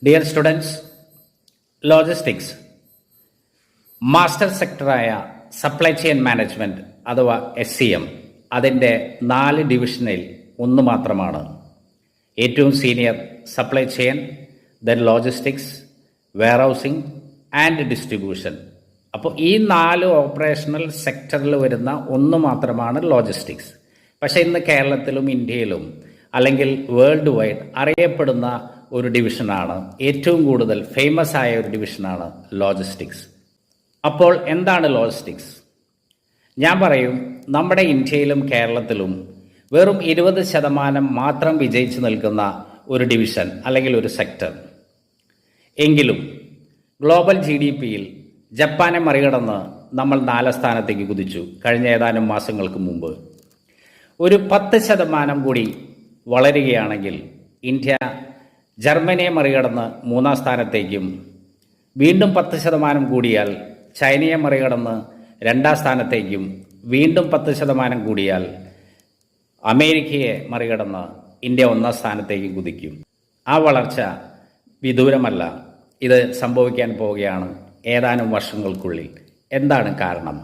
Dear students, logistics master സെക്ടറായ supply chain management അഥവാ SCM അതിൻ്റെ 4 ഡിവിഷനിൽ ഒന്ന് മാത്രമാണ്. ഏറ്റവും senior supply chain, then logistics, warehousing and distribution. അപ്പോൾ ഈ 4 ഓപ്പറേഷണൽ സെക്ടറിൽ വരുന്ന ഒന്ന് മാത്രമാണ് ലോജിസ്റ്റിക്സ്. പക്ഷേ ഇന്ന് കേരളത്തിലും ഇന്ത്യയിലും അല്ലെങ്കിൽ വേൾഡ് വൈഡ് അറിയപ്പെടുന്ന ഒരു ഡിവിഷനാണ്, ഏറ്റവും കൂടുതൽ ഫേമസ് ആയ ഒരു ഡിവിഷനാണ് ലോജിസ്റ്റിക്സ്. അപ്പോൾ എന്താണ് ലോജിസ്റ്റിക്സ്? ഞാൻ പറയും, നമ്മുടെ ഇന്ത്യയിലും കേരളത്തിലും വെറും 20% മാത്രം വിജയിച്ചു നിൽക്കുന്ന ഒരു ഡിവിഷൻ അല്ലെങ്കിൽ ഒരു സെക്ടർ. എങ്കിലും ഗ്ലോബൽ GDPയിൽ ജപ്പാനെ മറികടന്ന് നമ്മൾ 4 സ്ഥാനത്തേക്ക് കുതിച്ചു കഴിഞ്ഞ ഏതാനും മാസങ്ങൾക്ക് മുമ്പ്. ഒരു 10% കൂടി വളരുകയാണെങ്കിൽ ഇന്ത്യ ജർമ്മനിയെ മറികടന്ന് 3-ാം സ്ഥാനത്തേക്കും, വീണ്ടും 10% കൂടിയാൽ ചൈനയെ മറികടന്ന് 2-ാം സ്ഥാനത്തേക്കും, വീണ്ടും 10% കൂടിയാൽ അമേരിക്കയെ മറികടന്ന് ഇന്ത്യ 1-ാം സ്ഥാനത്തേക്ക് കുതിക്കും. ആ വളർച്ച വിദൂരമല്ല, ഇത് സംഭവിക്കാൻ പോവുകയാണ് ഏതാനും വർഷങ്ങൾക്കുള്ളിൽ. എന്താണ് കാരണം?